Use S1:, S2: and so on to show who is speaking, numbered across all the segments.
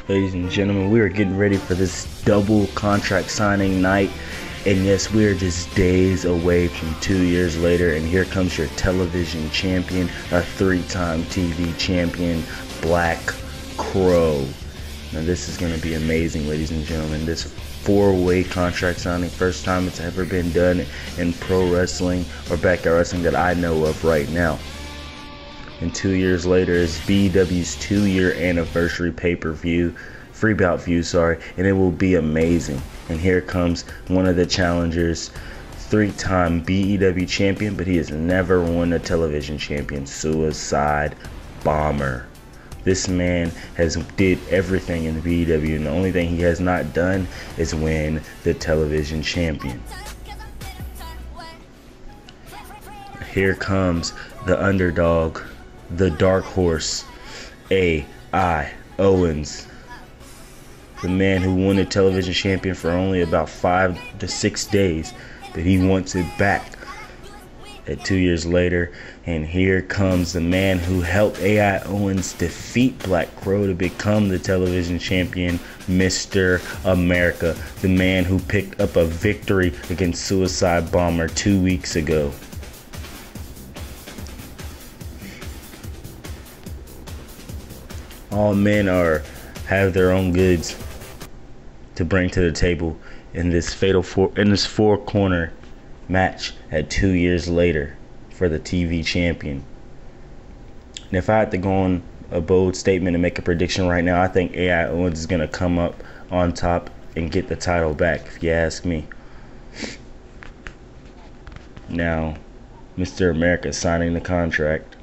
S1: Ladies and gentlemen, we are getting ready for this double contract signing night. And yes, we are just days away from 2 years later. And here comes your television champion, a three-time TV champion, Black Crow. Now this is going to be amazing, ladies and gentlemen. This four-way contract signing, first time it's ever been done in pro wrestling or backyard wrestling that I know of right now. And 2 years later is BEW's 2-year anniversary pay-per-view, free bout view, and it will be amazing. And here comes one of the challengers, three-time BEW champion, but he has never won a television champion, Suicide Bomber. This man has did everything in the BEW, and the only thing he has not done is win the television champion. Here comes the underdog, the dark horse, A.I. Owens. The man who won the television champion for only about 5 to 6 days, but he wants it back at 2 years later. And here comes the man who helped A.I. Owens defeat Black Crow to become the television champion, Mr. America, the man who picked up a victory against Suicide Bomber 2 weeks ago. All men have their own goods to bring to the table in this four-corner match at 2 years later for the TV champion. And if I had to go on a bold statement and make a prediction right now, I think A.I. Owens is going to come up on top and get the title back, if you ask me. Now, Mr. America signing the contract.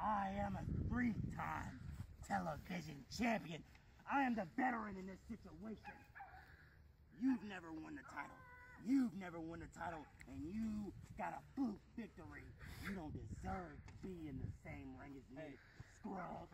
S2: I am a three-time television champion. I am the veteran in this situation. You've never won the title. You've never won the title, and you got a fluke victory. You don't deserve to be in the same ring as me, scrub.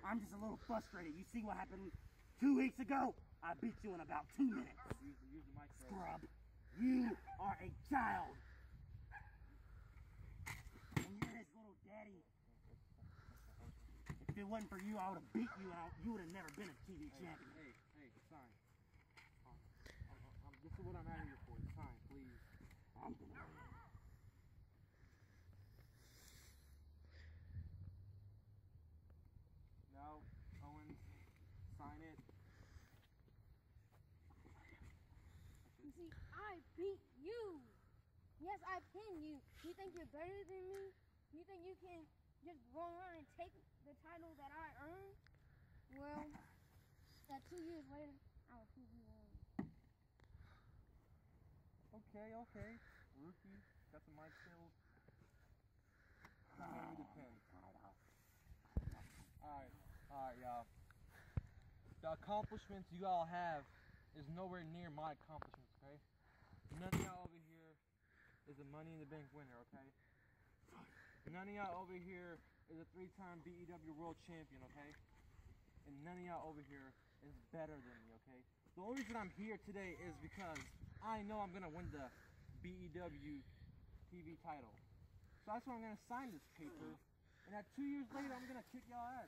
S2: I'm just a little frustrated. You see what happened 2 weeks ago? I beat you in about 2 minutes. Scrub. You are a child. And you're his little daddy. If it wasn't for you, I would have beat you and you would have never been a TV champion.
S3: Hey, sign. This is what I'm out here for. Sign, please.
S2: I'm gonna win.
S3: No, Owens, sign it.
S4: You see, I beat you. Yes, I pinned you. You think you're better than me? You think you can just go around and take the title that I earned? Well, that 2 years later, I will prove you wrong.
S3: Okay. Rookie, got the mic skills. Give me the pin. Alright, y'all. The accomplishments you all have is nowhere near my accomplishments, okay? None of y'all over here is a Money in the Bank winner, okay? None of y'all over here is a three-time BEW World Champion, okay? And none of y'all over here is better than me, okay? The only reason I'm here today is because I know I'm gonna win the BEW TV title. So that's why I'm gonna sign this paper, and at 2 years later, I'm gonna kick y'all ass.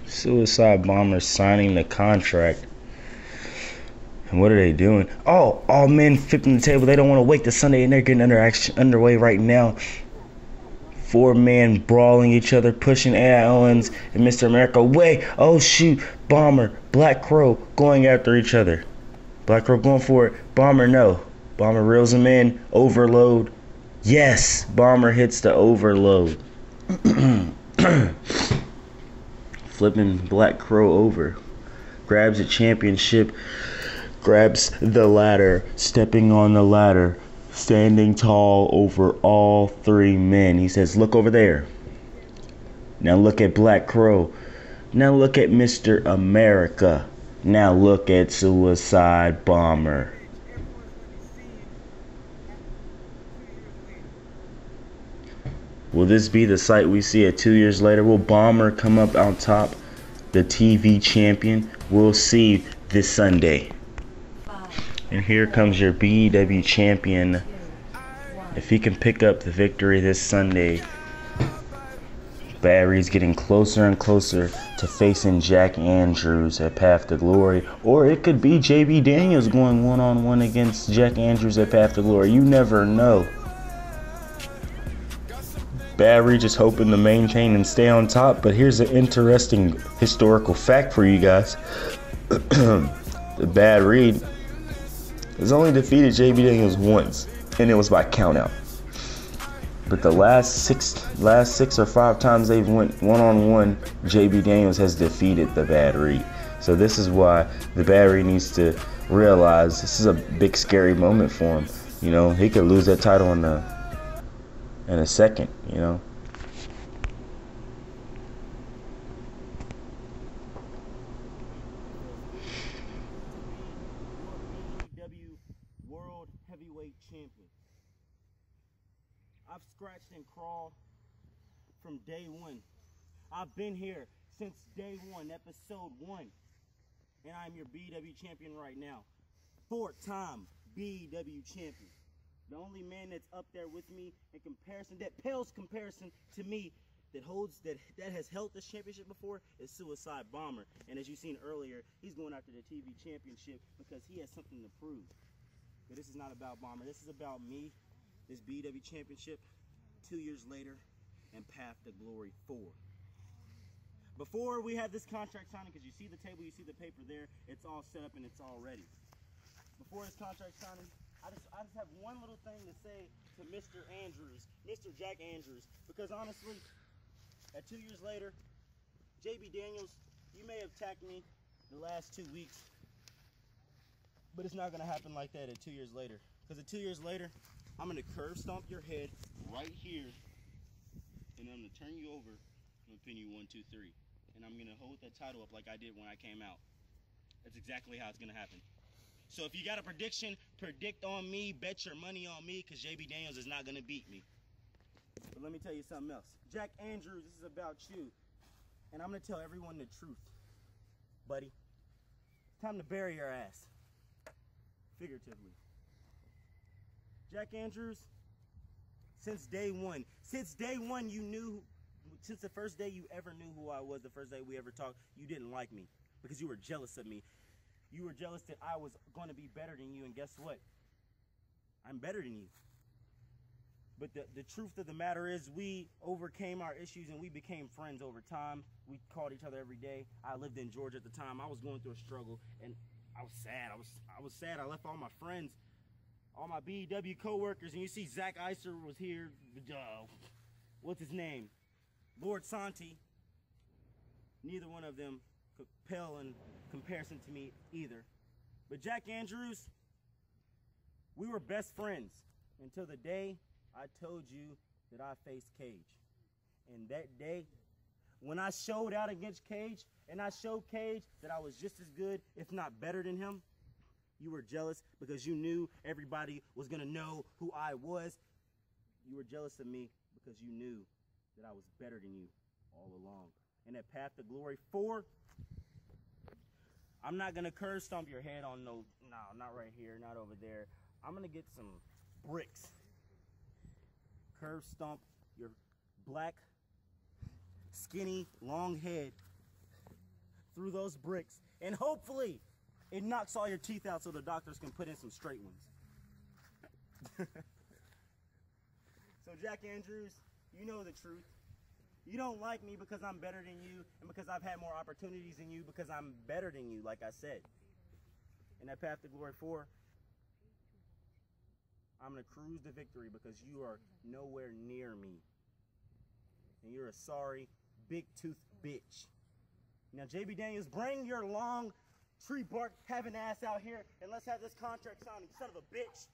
S1: Suicide Bomber signing the contract. And what are they doing? Oh, all men flipping the table. They don't want to wait till Sunday, and they're getting underway right now. 4 men brawling each other, pushing A.I. Owens and Mr. America away. Oh shoot, Bomber, Black Crow going after each other. Black Crow going for it. Bomber, no. Bomber reels him in. Overload. Yes, Bomber hits the overload. Flipping Black Crow over. Grabs a championship. Grabs the ladder. Stepping on the ladder. Standing tall over all 3 men. He says, look over there. Now look at Black Crow. Now look at Mr. America. Now look at Suicide Bomber. Will this be the sight we see at 2 years later? Will Bomber come up on top the TV champion. We'll see this Sunday. And here comes your BEW champion. If he can pick up the victory this Sunday, Bad Reed's getting closer and closer to facing Jack Andrews at Path to Glory. Or it could be JB Daniels going one-on-one against Jack Andrews at Path to Glory. You never know. Bad Reed just hoping to maintain and stay on top. But here's an interesting historical fact for you guys. The Bad Reed has only defeated JB Daniels once, and it was by countout. But the last six or five times they've went one-on-one, JB Daniels has defeated the Bad Reed. So this is why the Bad Reed needs to realize this is a big scary moment for him. You know, he could lose that title in a second, you know.
S2: BEW World Heavyweight Champion. I've scratched and crawled from day one. I've been here since day one, episode 1. And I'm your BEW champion right now. 4-time BEW champion. The only man that's up there with me in comparison, that pales comparison to me, that has held this championship before, is Suicide Bomber. And as you seen earlier, he's going after the TV championship because he has something to prove. But this is not about Bomber. This is about me, this BEW championship, 2 years later, and Path to Glory 4. Before we had this contract signing, because you see the table, you see the paper there, it's all set up and it's all ready. Before this contract signing, I just have one little thing to say to Mr. Andrews, Mr. Jack Andrews, because honestly, at 2 years later, JB Daniels, you may have attacked me the last 2 weeks, but it's not going to happen like that at 2 years later. Because at 2 years later, I'm going to curve stomp your head right here, and I'm going to turn you over, I'm going to pin you 1, 2, 3, and I'm going to hold that title up like I did when I came out. That's exactly how it's going to happen. So if you got a prediction, predict on me, bet your money on me, because JB Daniels is not going to beat me. But let me tell you something else. Jack Andrews, this is about you. And I'm going to tell everyone the truth. Buddy, it's time to bury your ass. Figuratively. Jack Andrews, since day one you knew, since the first day you ever knew who I was, the first day we ever talked, you didn't like me because you were jealous of me. You were jealous that I was going to be better than you, and guess what? I'm better than you. But the truth of the matter is we overcame our issues and we became friends over time. We called each other every day. I lived in Georgia at the time. I was going through a struggle, and I was sad. I was sad. I left all my friends, all my BEW co-workers, and you see Zach Iser was here. What's his name? Lord Santi. Neither one of them could pale in comparison to me either. But Jack Andrews, we were best friends until the day I told you that I faced Cage. And that day, when I showed out against Cage, and I showed Cage that I was just as good, if not better than him, you were jealous because you knew everybody was going to know who I was. You were jealous of me because you knew that I was better than you all along. And at Path to Glory 4, I'm not going to curve stomp your head on no, not right here, not over there. I'm going to get some bricks. Curve stomp your black, skinny, long head through those bricks. And hopefully, it knocks all your teeth out so the doctors can put in some straight ones. So Jack Andrews, you know the truth. You don't like me because I'm better than you and because I've had more opportunities than you, because I'm better than you, like I said. In that Path to Glory 4, I'm going to cruise to victory because you are nowhere near me. And you're a sorry, big-toothed bitch. Now, JB Daniels, bring your long tree bark having ass out here and let's have this contract signed, son of a bitch.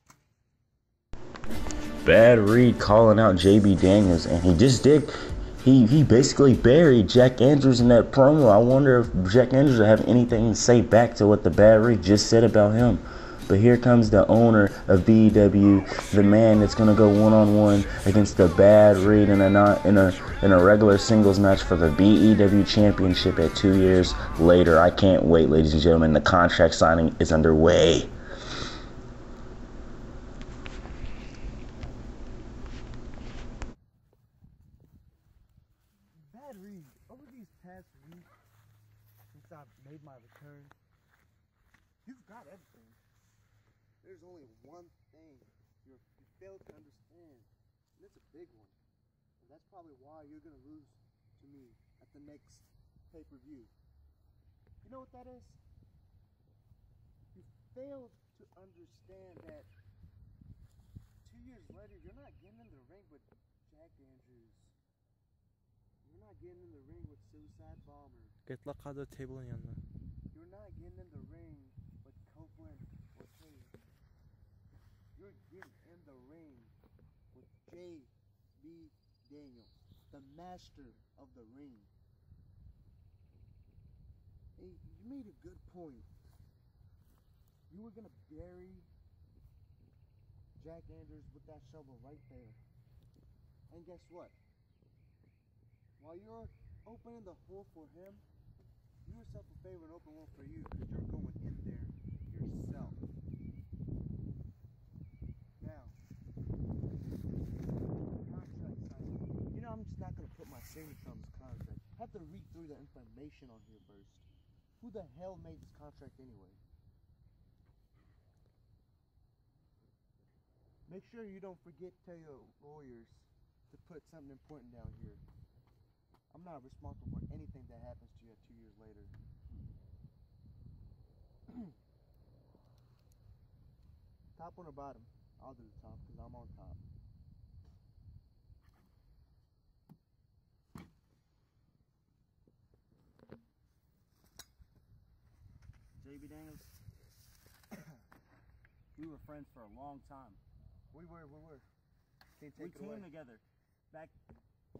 S1: Bad Reed calling out JB Daniels, and he just did. He basically buried Jack Andrews in that promo. I wonder if Jack Andrews will have anything to say back to what the Bad Reed just said about him. But here comes the owner of BEW, the man that's gonna go one-on-one against the Bad Reed in a regular singles match for the BEW Championship at 2 years later. I can't wait, ladies and gentlemen. The contract signing is underway.
S2: Bad Reed, over these past weeks, since I've made my return, you've got everything. There's only one thing you fail to understand, and it's a big one. And that's probably why you're going to lose to me at the next pay-per-view. You know what that is? You failed to understand that 2 years later, you're not getting in the ring with Jack Andrews. You're not getting in the ring with Suicide Bomber.
S3: Getla table yanına.
S2: You're not getting in the ring with Copeland or Cage. You're getting in the ring with J.B. Daniels, the master of the ring. Hey, you made a good point. You were gonna bury Jack Andrews with that shovel right there. And guess what? While you're opening the hole for him, do yourself a favor and open one for you, because you're going in there yourself. Now, contract signing. You know, I'm just not gonna put my signature on this contract. I have to read through the information on here first. Who the hell made this contract anyway? Make sure you don't forget to tell your lawyers to put something important down here. I'm not responsible for anything that happens to you 2 years later. Top one or bottom? I'll do the top because I'm on top. JB Daniels, we were friends for a long time. We were. Can't take it away. We came together back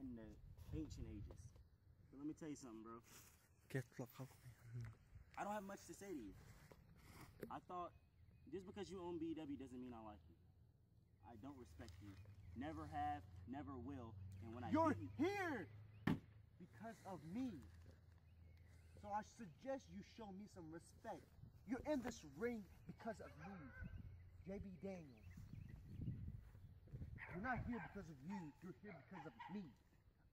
S2: in the ancient ages. But let me tell you something, bro. I don't have much to say to you. I thought just because you own BEW doesn't mean I like you. I don't respect you. Never have, never will. And when you're here because of me. So I suggest you show me some respect. You're in this ring because of me, JB Daniels. You're not here because of you. You're here because of me.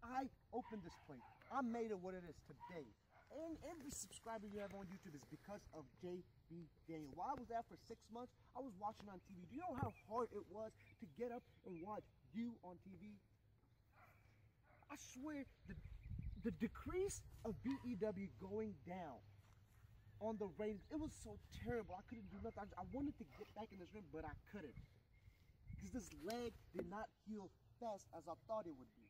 S2: I opened this place. I made it what it is today. And every subscriber you have on YouTube is because of JB Daniels. While I was there for 6 months, I was watching on TV. Do you know how hard it was to get up and watch you on TV? I swear, the decrease of BEW going down on the ratings, it was so terrible. I couldn't do nothing. I wanted to get back in this ring, but I couldn't. Because this leg did not heal fast as I thought it would be.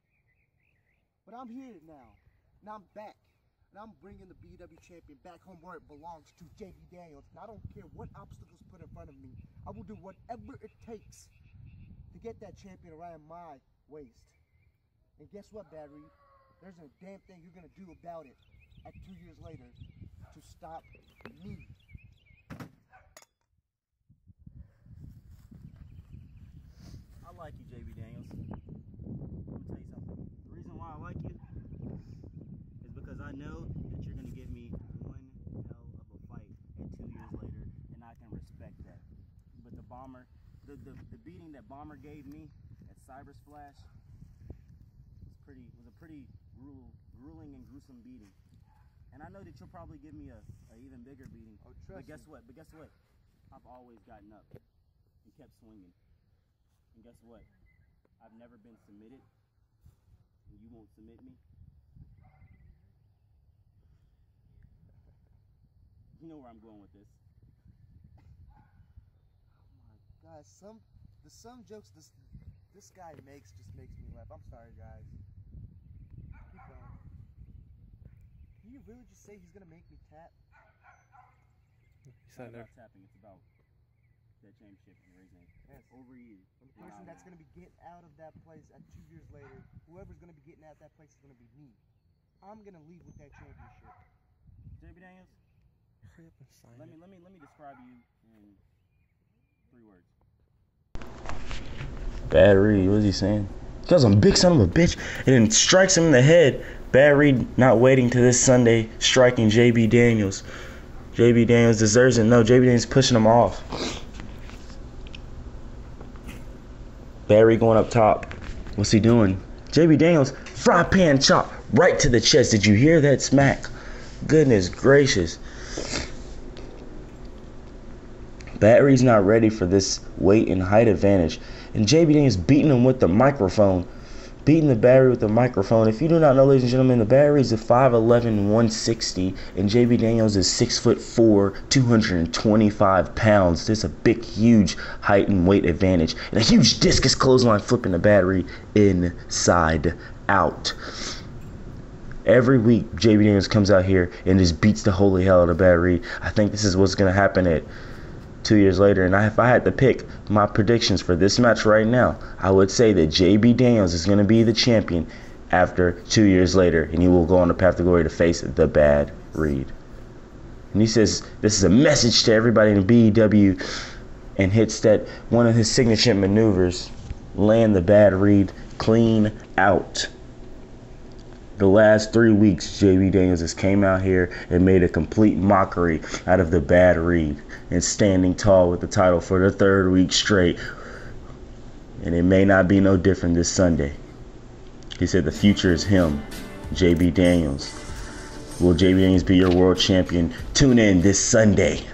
S2: But I'm here now. Now I'm back. And I'm bringing the BEW champion back home where it belongs, to JB Daniels. And I don't care what obstacles put in front of me. I will do whatever it takes to get that champion around my waist. And guess what, Bad Reed? There's a damn thing you're going to do about it at 2 years later to stop me. I like you, JB Daniels. Let me tell you something. The reason why I like you is because I know that you're going to give me one hell of a fight at 2 years later, and I can respect that. But the Bomber, the beating that Bomber gave me at Cyber Splash was a pretty grueling and gruesome beating. And I know that you'll probably give me a even bigger beating. Oh, trust me. But guess what? I've always gotten up and kept swinging. And guess what? I've never been submitted, and you won't submit me. You know where I'm going with this. Oh my God, some jokes this guy makes just makes me laugh. I'm sorry, guys. Keep going. Can you really just say he's gonna make me tap? It's not about tapping. It's about that championship and raising it. Yes. Over you. And the person that's gonna be getting out of that place at 2 years later, whoever's gonna be getting out of that place is gonna be me. I'm gonna leave with that championship. JB Daniels,
S3: hurry up and sign
S2: let me describe you in
S3: words.
S1: Bad Reed, what is he saying? He calls him a big son of a bitch and then strikes him in the head. Bad Reed not waiting to this Sunday, striking JB Daniels. JB Daniels deserves it. No, JB Daniels pushing him off. Bad Reed going up top. What's he doing? JB Daniels, fry pan chop right to the chest. Did you hear that smack? Goodness gracious. Bad Reed's not ready for this weight and height advantage. And JB Daniels beating him with the microphone. Beating the Bad Reed with the microphone. If you do not know, ladies and gentlemen, the Bad Reed's a 5'11", 160. And JB Daniels is 6'4", 225 pounds. There's a big, huge height and weight advantage. And a huge discus clothesline flipping the Bad Reed inside out. Every week, JB Daniels comes out here and just beats the holy hell out of Bad Reed. I think this is what's going to happen at 2 years later. And if I had to pick my predictions for this match right now, I would say that JB Daniels is going to be the champion after 2 years later, and he will go on the path to glory to face the Bad Reed. And he says this is a message to everybody in the BEW, and hits that one of his signature maneuvers, land the Bad Reed clean out. The last 3 weeks, JB Daniels has came out here and made a complete mockery out of the Bad Reed and standing tall with the title for the 3rd week straight. And it may not be no different this Sunday. He said the future is him, JB Daniels. Will JB Daniels be your world champion? Tune in this Sunday.